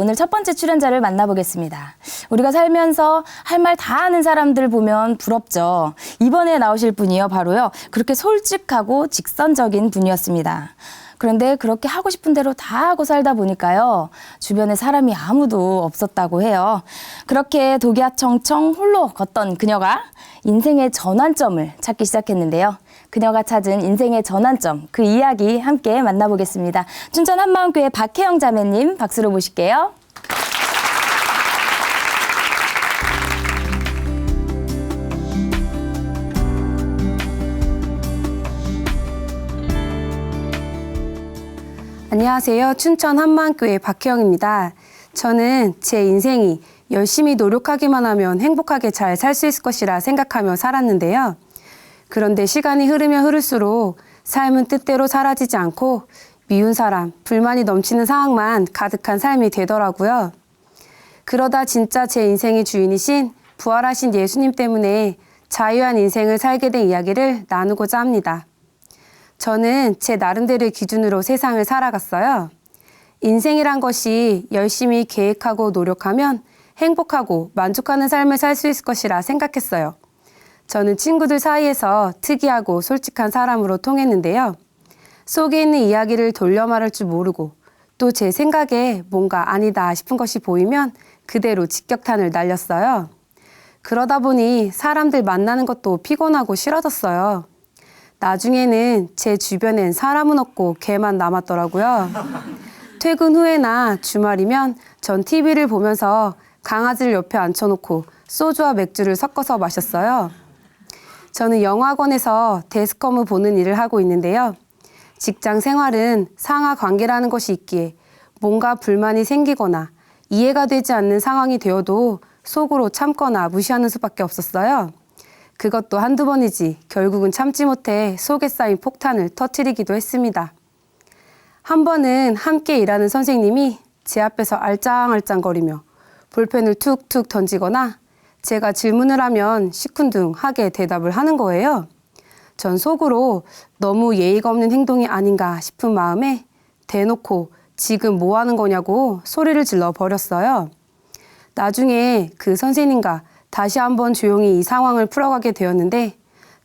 오늘 첫 번째 출연자를 만나보겠습니다. 우리가 살면서 할 말 다 하는 사람들 보면 부럽죠. 이번에 나오실 분이요, 바로요. 그렇게 솔직하고 직선적인 분이었습니다. 그런데 그렇게 하고 싶은 대로 다 하고 살다 보니까요. 주변에 사람이 아무도 없었다고 해요. 그렇게 독야청청 홀로 걷던 그녀가 인생의 전환점을 찾기 시작했는데요. 그녀가 찾은 인생의 전환점, 그 이야기 함께 만나보겠습니다. 춘천 한마음교회 박혜영 자매님 박수로 모실게요. 안녕하세요. 춘천 한마음교회 박혜영입니다. 저는 제 인생이 열심히 노력하기만 하면 행복하게 잘 살 수 있을 것이라 생각하며 살았는데요. 그런데 시간이 흐르면 흐를수록 삶은 뜻대로 사라지지 않고 미운 사람, 불만이 넘치는 상황만 가득한 삶이 되더라고요. 그러다 진짜 제 인생의 주인이신 부활하신 예수님 때문에 자유한 인생을 살게 된 이야기를 나누고자 합니다. 저는 제 나름대로의 기준으로 세상을 살아갔어요. 인생이란 것이 열심히 계획하고 노력하면 행복하고 만족하는 삶을 살 수 있을 것이라 생각했어요. 저는 친구들 사이에서 특이하고 솔직한 사람으로 통했는데요. 속에 있는 이야기를 돌려 말할 줄 모르고 또 제 생각에 뭔가 아니다 싶은 것이 보이면 그대로 직격탄을 날렸어요. 그러다 보니 사람들 만나는 것도 피곤하고 싫어졌어요. 나중에는 제 주변엔 사람은 없고 개만 남았더라고요. 퇴근 후에나 주말이면 전 TV를 보면서 강아지를 옆에 앉혀놓고 소주와 맥주를 섞어서 마셨어요. 저는 영화관에서 데스컴을 보는 일을 하고 있는데요. 직장 생활은 상하 관계라는 것이 있기에 뭔가 불만이 생기거나 이해가 되지 않는 상황이 되어도 속으로 참거나 무시하는 수밖에 없었어요. 그것도 한두 번이지 결국은 참지 못해 속에 쌓인 폭탄을 터뜨리기도 했습니다. 한 번은 함께 일하는 선생님이 제 앞에서 알짱알짱거리며 볼펜을 툭툭 던지거나 제가 질문을 하면 시큰둥하게 대답을 하는 거예요. 전 속으로 너무 예의가 없는 행동이 아닌가 싶은 마음에 대놓고 지금 뭐 하는 거냐고 소리를 질러 버렸어요. 나중에 그 선생님과 다시 한번 조용히 이 상황을 풀어가게 되었는데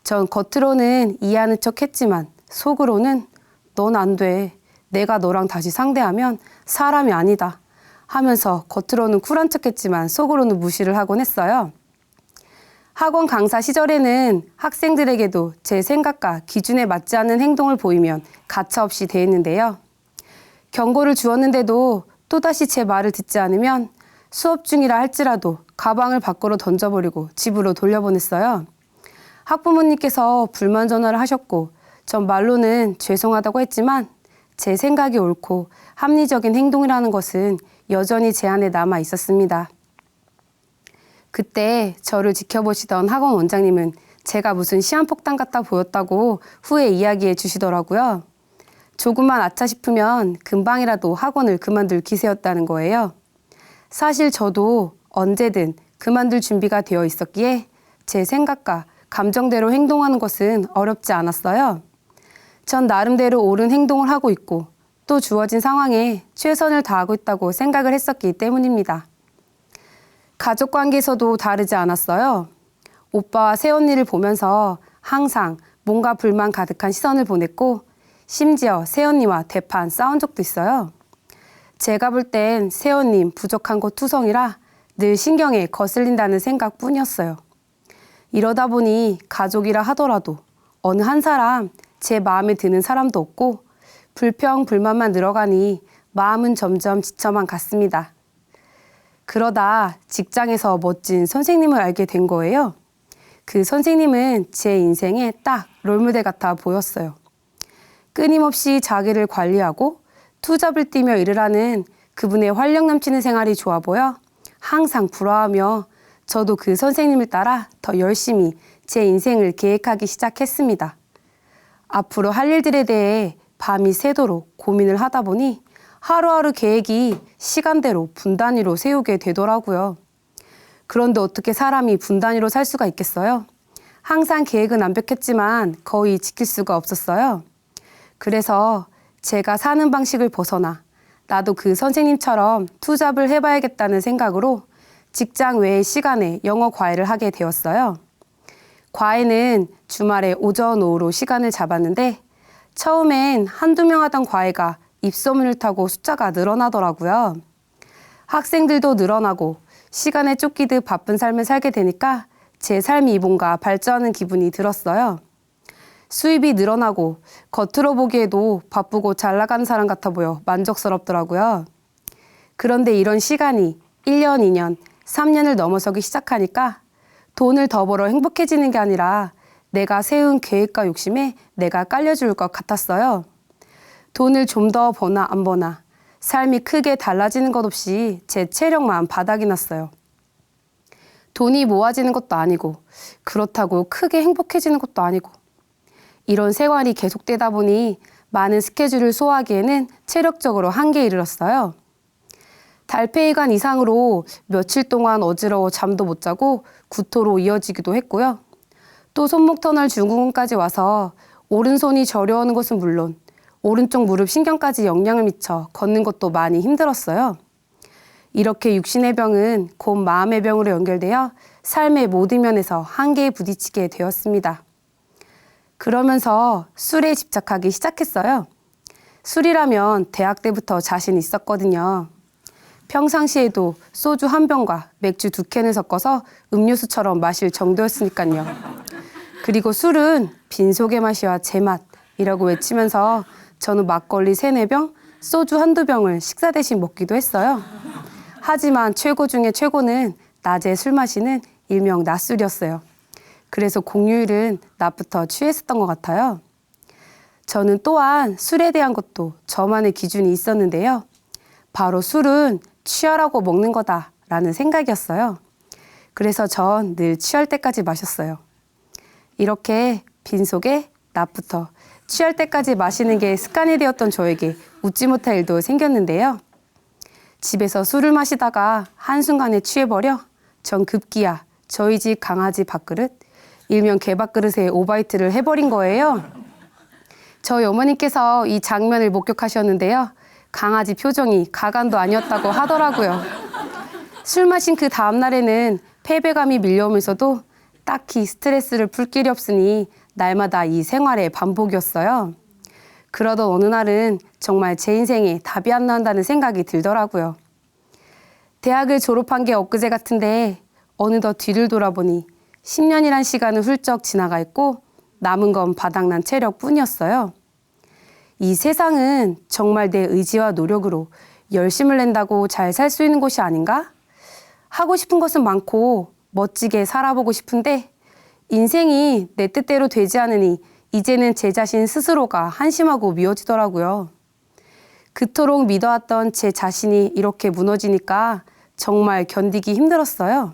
전 겉으로는 이해하는 척 했지만 속으로는 넌 안 돼. 내가 너랑 다시 상대하면 사람이 아니다. 하면서 겉으로는 쿨한 척 했지만 속으로는 무시를 하곤 했어요. 학원 강사 시절에는 학생들에게도 제 생각과 기준에 맞지 않는 행동을 보이면 가차없이 대했는데요. 경고를 주었는데도 또다시 제 말을 듣지 않으면 수업 중이라 할지라도 가방을 밖으로 던져버리고 집으로 돌려보냈어요. 학부모님께서 불만 전화를 하셨고 전 말로는 죄송하다고 했지만 제 생각이 옳고 합리적인 행동이라는 것은 여전히 제 안에 남아 있었습니다. 그때 저를 지켜보시던 학원 원장님은 제가 무슨 시한폭탄 같아 보였다고 후에 이야기해 주시더라고요. 조금만 아차 싶으면 금방이라도 학원을 그만둘 기세였다는 거예요. 사실 저도 언제든 그만둘 준비가 되어 있었기에 제 생각과 감정대로 행동하는 것은 어렵지 않았어요. 전 나름대로 옳은 행동을 하고 있고 또 주어진 상황에 최선을 다하고 있다고 생각을 했었기 때문입니다. 가족 관계에서도 다르지 않았어요. 오빠와 새언니를 보면서 항상 뭔가 불만 가득한 시선을 보냈고 심지어 새언니와 대판 싸운 적도 있어요. 제가 볼 땐 새언님 부족한 거 투성이라 늘 신경에 거슬린다는 생각뿐이었어요. 이러다 보니 가족이라 하더라도 어느 한 사람 제 마음에 드는 사람도 없고 불평 불만만 늘어가니 마음은 점점 지쳐만 갔습니다. 그러다 직장에서 멋진 선생님을 알게 된 거예요. 그 선생님은 제 인생에 딱 롤모델 같아 보였어요. 끊임없이 자기를 관리하고 투잡을 뛰며 일을 하는 그분의 활력 넘치는 생활이 좋아 보여 항상 부러워하며 저도 그 선생님을 따라 더 열심히 제 인생을 계획하기 시작했습니다. 앞으로 할 일들에 대해 밤이 새도록 고민을 하다 보니 하루하루 계획이 시간대로 분 단위로 세우게 되더라고요. 그런데 어떻게 사람이 분 단위로 살 수가 있겠어요? 항상 계획은 완벽했지만 거의 지킬 수가 없었어요. 그래서 제가 사는 방식을 벗어나 나도 그 선생님처럼 투잡을 해봐야겠다는 생각으로 직장 외의 시간에 영어 과외를 하게 되었어요. 과외는 주말에 오전, 오후로 시간을 잡았는데 처음엔 한두 명 하던 과외가 입소문을 타고 숫자가 늘어나더라고요. 학생들도 늘어나고 시간에 쫓기듯 바쁜 삶을 살게 되니까 제 삶이 뭔가 발전하는 기분이 들었어요. 수입이 늘어나고 겉으로 보기에도 바쁘고 잘 나가는 사람 같아 보여 만족스럽더라고요. 그런데 이런 시간이 1년, 2년, 3년을 넘어서기 시작하니까 돈을 더 벌어 행복해지는 게 아니라 내가 세운 계획과 욕심에 내가 깔려줄 것 같았어요. 돈을 좀 더 버나 안 버나 삶이 크게 달라지는 것 없이 제 체력만 바닥이 났어요. 돈이 모아지는 것도 아니고 그렇다고 크게 행복해지는 것도 아니고 이런 생활이 계속되다 보니 많은 스케줄을 소화하기에는 체력적으로 한계에 이르렀어요. 달팽이관 이상으로 며칠 동안 어지러워 잠도 못 자고 구토로 이어지기도 했고요. 또 손목 터널 증후군까지 와서 오른손이 저려오는 것은 물론 오른쪽 무릎 신경까지 영향을 미쳐 걷는 것도 많이 힘들었어요. 이렇게 육신의 병은 곧 마음의 병으로 연결되어 삶의 모든 면에서 한계에 부딪히게 되었습니다. 그러면서 술에 집착하기 시작했어요. 술이라면 대학 때부터 자신 있었거든요. 평상시에도 소주 한 병과 맥주 2캔을 섞어서 음료수처럼 마실 정도였으니까요. 그리고 술은 빈속의 맛이와 제맛이라고 외치면서 저는 막걸리 3-4병, 소주 한두 병을 식사 대신 먹기도 했어요. 하지만 최고 중에 최고는 낮에 술 마시는 일명 낮술이었어요. 그래서 공휴일은 낮부터 취했었던 것 같아요. 저는 또한 술에 대한 것도 저만의 기준이 있었는데요. 바로 술은 취하라고 먹는 거다라는 생각이었어요. 그래서 전 늘 취할 때까지 마셨어요. 이렇게 빈속에 낮부터 취할 때까지 마시는 게 습관이 되었던 저에게 웃지 못할 일도 생겼는데요. 집에서 술을 마시다가 한순간에 취해버려 전 급기야 저희 집 강아지 밥그릇, 일명 개밥그릇에 오바이트를 해버린 거예요. 저희 어머니께서 이 장면을 목격하셨는데요. 강아지 표정이 가관도 아니었다고 하더라고요. 술 마신 그 다음날에는 패배감이 밀려오면서도 딱히 스트레스를 풀 길이 없으니 날마다 이 생활의 반복이었어요. 그러던 어느 날은 정말 제 인생에 답이 안 나온다는 생각이 들더라고요. 대학을 졸업한 게 엊그제 같은데 어느덧 뒤를 돌아보니 10년이란 시간은 훌쩍 지나가 있고 남은 건 바닥난 체력뿐이었어요. 이 세상은 정말 내 의지와 노력으로 열심을 낸다고 잘 살 수 있는 곳이 아닌가? 하고 싶은 것은 많고 멋지게 살아보고 싶은데 인생이 내 뜻대로 되지 않으니 이제는 제 자신 스스로가 한심하고 미워지더라고요. 그토록 믿어왔던 제 자신이 이렇게 무너지니까 정말 견디기 힘들었어요.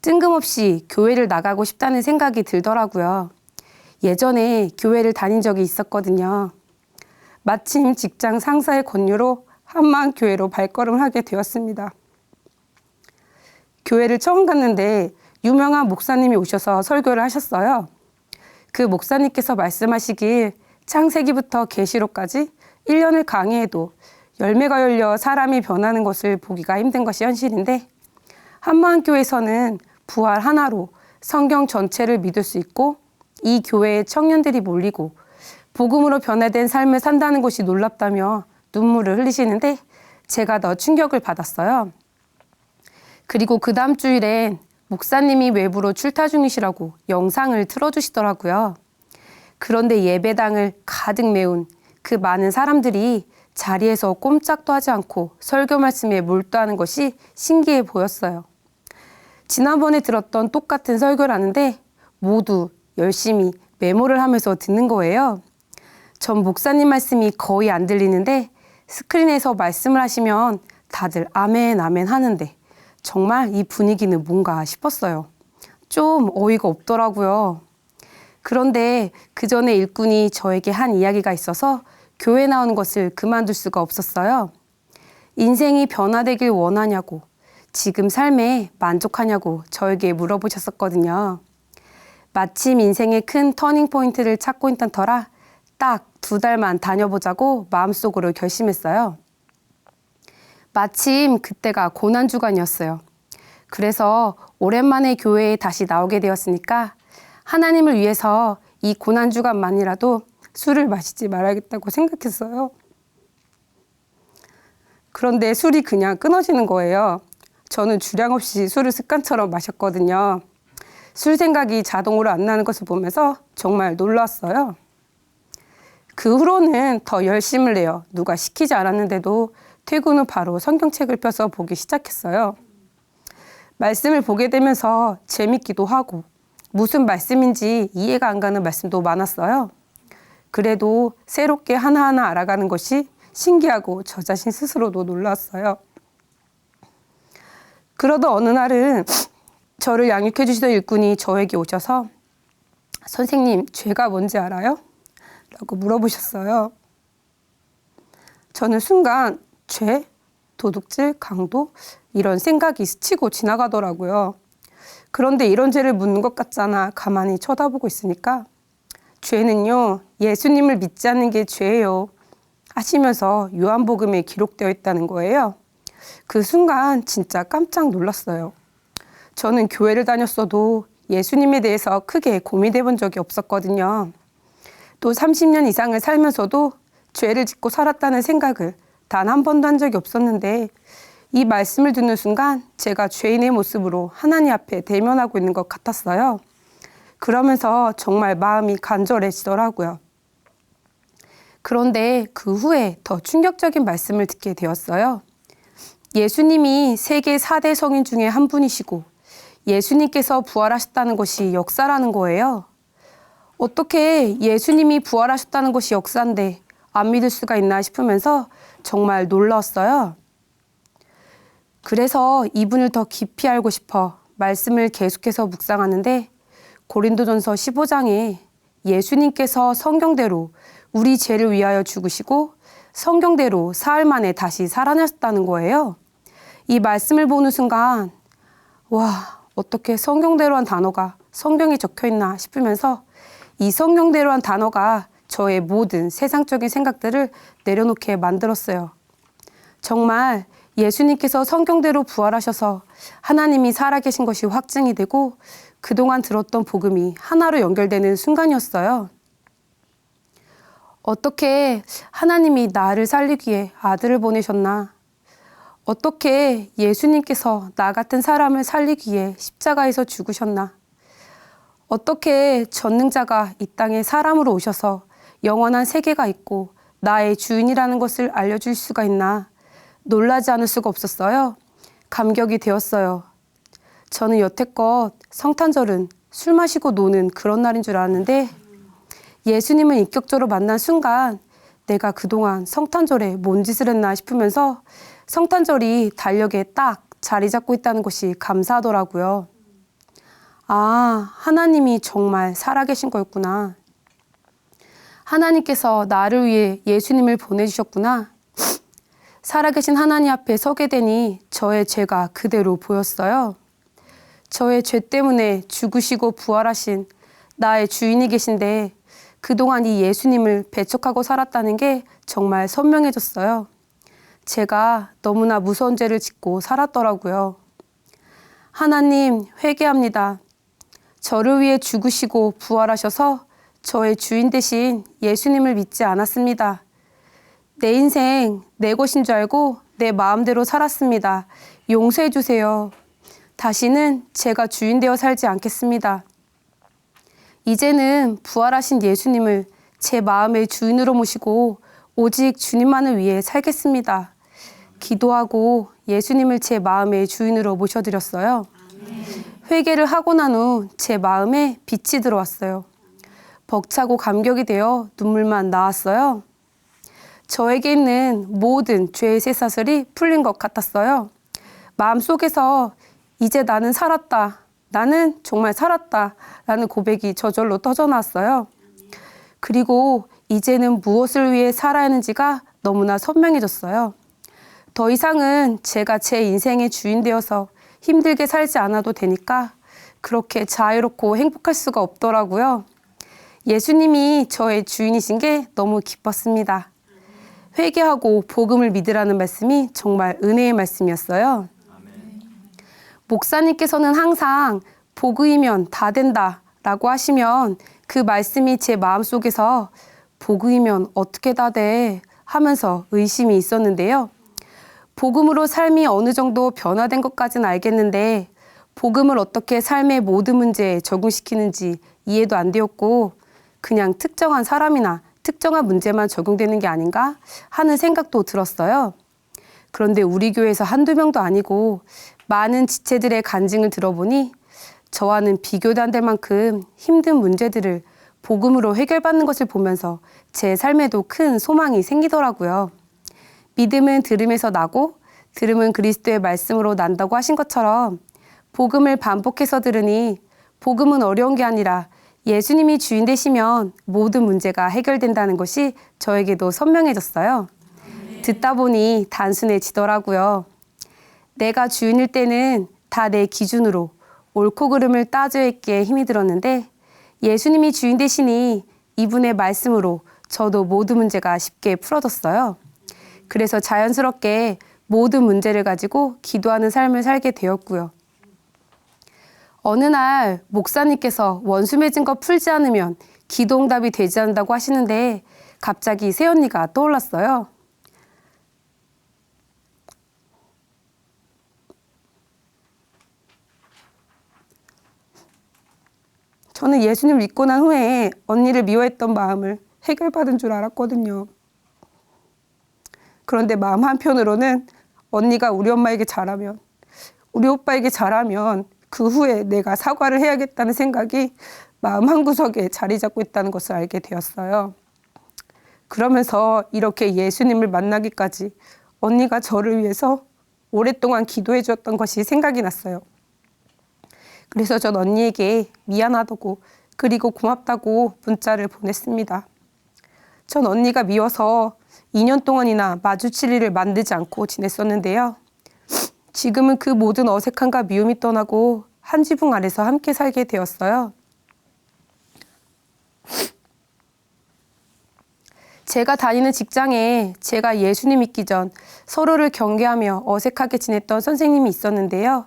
뜬금없이 교회를 나가고 싶다는 생각이 들더라고요. 예전에 교회를 다닌 적이 있었거든요. 마침 직장 상사의 권유로 한마음교회로 발걸음을 하게 되었습니다. 교회를 처음 갔는데 유명한 목사님이 오셔서 설교를 하셨어요. 그 목사님께서 말씀하시길 창세기부터 계시록까지 1년을 강의해도 열매가 열려 사람이 변하는 것을 보기가 힘든 것이 현실인데 한마음교회에서는 부활 하나로 성경 전체를 믿을 수 있고 이 교회에 청년들이 몰리고 복음으로 변화된 삶을 산다는 것이 놀랍다며 눈물을 흘리시는데 제가 더 충격을 받았어요. 그리고 그 다음 주일엔 목사님이 외부로 출타 중이시라고 영상을 틀어주시더라고요. 그런데 예배당을 가득 메운 그 많은 사람들이 자리에서 꼼짝도 하지 않고 설교 말씀에 몰두하는 것이 신기해 보였어요. 지난번에 들었던 똑같은 설교라는데 모두 열심히 메모를 하면서 듣는 거예요. 전 목사님 말씀이 거의 안 들리는데 스크린에서 말씀을 하시면 다들 아멘 아멘 하는데 정말 이 분위기는 뭔가 싶었어요. 좀 어이가 없더라고요. 그런데 그 전에 일꾼이 저에게 한 이야기가 있어서 교회 나오는 것을 그만둘 수가 없었어요. 인생이 변화되길 원하냐고, 지금 삶에 만족하냐고 저에게 물어보셨었거든요. 마침 인생의 큰 터닝포인트를 찾고 있던 터라 딱 2달만 다녀보자고 마음속으로 결심했어요. 마침 그때가 고난주간이었어요. 그래서 오랜만에 교회에 다시 나오게 되었으니까 하나님을 위해서 이 고난주간만이라도 술을 마시지 말아야겠다고 생각했어요. 그런데 술이 그냥 끊어지는 거예요. 저는 주량 없이 술을 습관처럼 마셨거든요. 술 생각이 자동으로 안 나는 것을 보면서 정말 놀랐어요. 그 후로는 더 열심을 내요. 누가 시키지 않았는데도 퇴근 후 바로 성경책을 펴서 보기 시작했어요. 말씀을 보게 되면서 재밌기도 하고 무슨 말씀인지 이해가 안 가는 말씀도 많았어요. 그래도 새롭게 하나하나 알아가는 것이 신기하고 저 자신 스스로도 놀랐어요. 그러던 어느 날은 저를 양육해 주시던 일꾼이 저에게 오셔서 선생님, 죄가 뭔지 알아요? 라고 물어보셨어요. 저는 순간 죄, 도둑질, 강도 이런 생각이 스치고 지나가더라고요. 그런데 이런 죄를 묻는 것 같잖아 가만히 쳐다보고 있으니까 죄는요 예수님을 믿지 않는 게 죄예요 하시면서 요한복음에 기록되어 있다는 거예요. 그 순간 진짜 깜짝 놀랐어요. 저는 교회를 다녔어도 예수님에 대해서 크게 고민해 본 적이 없었거든요. 또 30년 이상을 살면서도 죄를 짓고 살았다는 생각을 단 한 번도 한 적이 없었는데 이 말씀을 듣는 순간 제가 죄인의 모습으로 하나님 앞에 대면하고 있는 것 같았어요. 그러면서 정말 마음이 간절해지더라고요. 그런데 그 후에 더 충격적인 말씀을 듣게 되었어요. 예수님이 세계 4대 성인 중에 한 분이시고 예수님께서 부활하셨다는 것이 역사라는 거예요. 어떻게 예수님이 부활하셨다는 것이 역사인데 안 믿을 수가 있나 싶으면서 정말 놀랐어요. 그래서 이분을 더 깊이 알고 싶어 말씀을 계속해서 묵상하는데 고린도전서 15장에 예수님께서 성경대로 우리 죄를 위하여 죽으시고 성경대로 사흘 만에 다시 살아나셨다는 거예요. 이 말씀을 보는 순간 와, 어떻게 성경대로한 단어가 성경에 적혀 있나 싶으면서 이 성경대로한 단어가 저의 모든 세상적인 생각들을 내려놓게 만들었어요. 정말 예수님께서 성경대로 부활하셔서 하나님이 살아계신 것이 확증이 되고 그동안 들었던 복음이 하나로 연결되는 순간이었어요. 어떻게 하나님이 나를 살리기 위해 아들을 보내셨나? 어떻게 예수님께서 나 같은 사람을 살리기 위해 십자가에서 죽으셨나? 어떻게 전능자가 이 땅에 사람으로 오셔서 영원한 세계가 있고 나의 주인이라는 것을 알려줄 수가 있나? 놀라지 않을 수가 없었어요. 감격이 되었어요. 저는 여태껏 성탄절은 술 마시고 노는 그런 날인 줄 알았는데 예수님을 인격적으로 만난 순간 내가 그동안 성탄절에 뭔 짓을 했나 싶으면서 성탄절이 달력에 딱 자리 잡고 있다는 것이 감사하더라고요. 아, 하나님이 정말 살아계신 거였구나. 하나님께서 나를 위해 예수님을 보내주셨구나. 살아계신 하나님 앞에 서게 되니 저의 죄가 그대로 보였어요. 저의 죄 때문에 죽으시고 부활하신 나의 주인이 계신데 그동안 이 예수님을 배척하고 살았다는 게 정말 선명해졌어요. 제가 너무나 무서운 죄를 짓고 살았더라고요. 하나님, 회개합니다. 저를 위해 죽으시고 부활하셔서 저의 주인 대신 예수님을 믿지 않았습니다. 내 인생 내 것인 줄 알고 내 마음대로 살았습니다. 용서해 주세요. 다시는 제가 주인 되어 살지 않겠습니다. 이제는 부활하신 예수님을 제 마음의 주인으로 모시고 오직 주님만을 위해 살겠습니다. 기도하고 예수님을 제 마음의 주인으로 모셔드렸어요. 회개를 하고 난 후 제 마음에 빛이 들어왔어요. 벅차고 감격이 되어 눈물만 나왔어요. 저에게 있는 모든 죄의 쇠사슬이 풀린 것 같았어요. 마음속에서 이제 나는 살았다. 나는 정말 살았다. 라는 고백이 저절로 터져나왔어요. 그리고 이제는 무엇을 위해 살아야 하는지가 너무나 선명해졌어요. 더 이상은 제가 제 인생의 주인 되어서 힘들게 살지 않아도 되니까 그렇게 자유롭고 행복할 수가 없더라고요. 예수님이 저의 주인이신 게 너무 기뻤습니다. 회개하고 복음을 믿으라는 말씀이 정말 은혜의 말씀이었어요. 목사님께서는 항상 복음이면 다 된다 라고 하시면 그 말씀이 제 마음속에서 복음이면 어떻게 다 돼? 하면서 의심이 있었는데요. 복음으로 삶이 어느 정도 변화된 것까지는 알겠는데 복음을 어떻게 삶의 모든 문제에 적용시키는지 이해도 안 되었고 그냥 특정한 사람이나 특정한 문제만 적용되는 게 아닌가 하는 생각도 들었어요. 그런데 우리 교회에서 한두 명도 아니고 많은 지체들의 간증을 들어보니 저와는 비교도 안 될 만큼 힘든 문제들을 복음으로 해결받는 것을 보면서 제 삶에도 큰 소망이 생기더라고요. 믿음은 들음에서 나고 들음은 그리스도의 말씀으로 난다고 하신 것처럼 복음을 반복해서 들으니 복음은 어려운 게 아니라 예수님이 주인 되시면 모든 문제가 해결된다는 것이 저에게도 선명해졌어요. 듣다 보니 단순해지더라고요. 내가 주인일 때는 다 내 기준으로 옳고 그름을 따져야 했기에 힘이 들었는데 예수님이 주인 되시니 이분의 말씀으로 저도 모든 문제가 쉽게 풀어졌어요. 그래서 자연스럽게 모든 문제를 가지고 기도하는 삶을 살게 되었고요. 어느 날 목사님께서 원수 맺은 거 풀지 않으면 기도응답이 되지 않는다고 하시는데 갑자기 새언니가 떠올랐어요. 저는 예수님을 믿고 난 후에 언니를 미워했던 마음을 해결받은 줄 알았거든요. 그런데 마음 한편으로는 언니가 우리 엄마에게 잘하면, 우리 오빠에게 잘하면 그 후에 내가 사과를 해야겠다는 생각이 마음 한구석에 자리 잡고 있다는 것을 알게 되었어요. 그러면서 이렇게 예수님을 만나기까지 언니가 저를 위해서 오랫동안 기도해 주었던 것이 생각이 났어요. 그래서 전 언니에게 미안하다고 그리고 고맙다고 문자를 보냈습니다. 전 언니가 미워서 2년 동안이나 마주칠 일을 만들지 않고 지냈었는데요. 지금은 그 모든 어색함과 미움이 떠나고 한 지붕 아래서 함께 살게 되었어요. 제가 다니는 직장에 제가 예수님 믿기 전 서로를 경계하며 어색하게 지냈던 선생님이 있었는데요.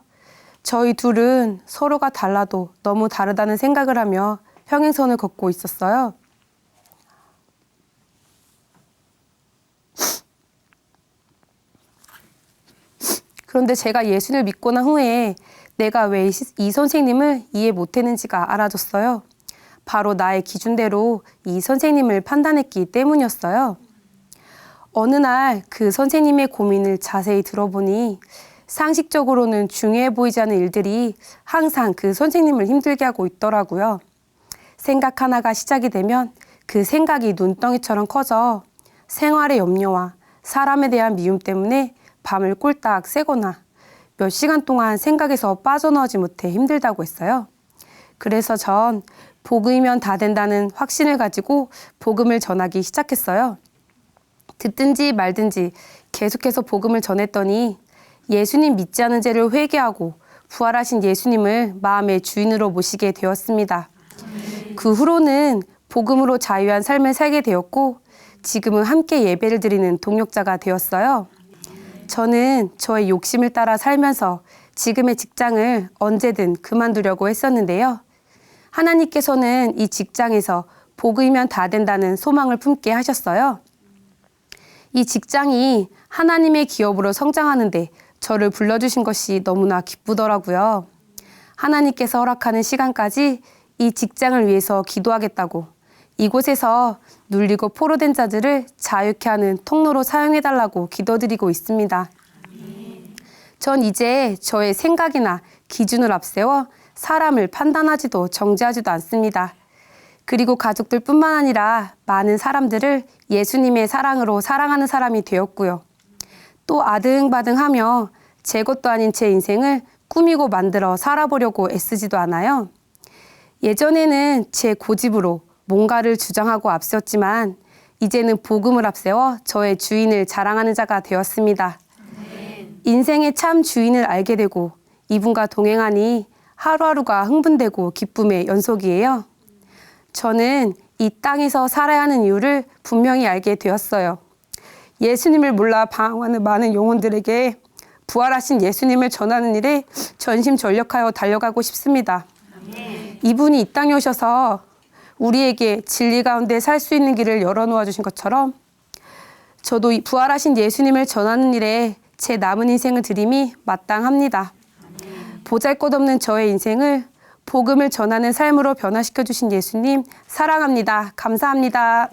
저희 둘은 서로가 달라도 너무 다르다는 생각을 하며 평행선을 걷고 있었어요. 그런데 제가 예수를 믿고 난 후에 내가 왜 이 선생님을 이해 못했는지가 알아졌어요. 바로 나의 기준대로 이 선생님을 판단했기 때문이었어요. 어느 날 그 선생님의 고민을 자세히 들어보니 상식적으로는 중요해 보이지 않은 일들이 항상 그 선생님을 힘들게 하고 있더라고요. 생각 하나가 시작이 되면 그 생각이 눈덩이처럼 커져 생활의 염려와 사람에 대한 미움 때문에 밤을 꼴딱 새거나 몇 시간 동안 생각에서 빠져나오지 못해 힘들다고 했어요. 그래서 전 복음이면 다 된다는 확신을 가지고 복음을 전하기 시작했어요. 듣든지 말든지 계속해서 복음을 전했더니 예수님 믿지 않은 죄를 회개하고 부활하신 예수님을 마음의 주인으로 모시게 되었습니다. 그 후로는 복음으로 자유한 삶을 살게 되었고 지금은 함께 예배를 드리는 동역자가 되었어요. 저는 저의 욕심을 따라 살면서 지금의 직장을 언제든 그만두려고 했었는데요. 하나님께서는 이 직장에서 복음이면 다 된다는 소망을 품게 하셨어요. 이 직장이 하나님의 기업으로 성장하는데 저를 불러주신 것이 너무나 기쁘더라고요. 하나님께서 허락하는 시간까지 이 직장을 위해서 기도하겠다고 이곳에서 눌리고 포로된 자들을 자유케 하는 통로로 사용해달라고 기도드리고 있습니다. 전 이제 저의 생각이나 기준을 앞세워 사람을 판단하지도 정죄하지도 않습니다. 그리고 가족들뿐만 아니라 많은 사람들을 예수님의 사랑으로 사랑하는 사람이 되었고요. 또 아등바등하며 제 것도 아닌 제 인생을 꾸미고 만들어 살아보려고 애쓰지도 않아요. 예전에는 제 고집으로 뭔가를 주장하고 앞세웠지만 이제는 복음을 앞세워 저의 주인을 자랑하는 자가 되었습니다. 인생의 참 주인을 알게 되고 이분과 동행하니 하루하루가 흥분되고 기쁨의 연속이에요. 저는 이 땅에서 살아야 하는 이유를 분명히 알게 되었어요. 예수님을 몰라 방황하는 많은 영혼들에게 부활하신 예수님을 전하는 일에 전심전력하여 달려가고 싶습니다. 이분이 이 땅에 오셔서 우리에게 진리 가운데 살 수 있는 길을 열어놓아 주신 것처럼 저도 이 부활하신 예수님을 전하는 일에 제 남은 인생을 드림이 마땅합니다. 보잘것없는 저의 인생을 복음을 전하는 삶으로 변화시켜 주신 예수님 사랑합니다. 감사합니다.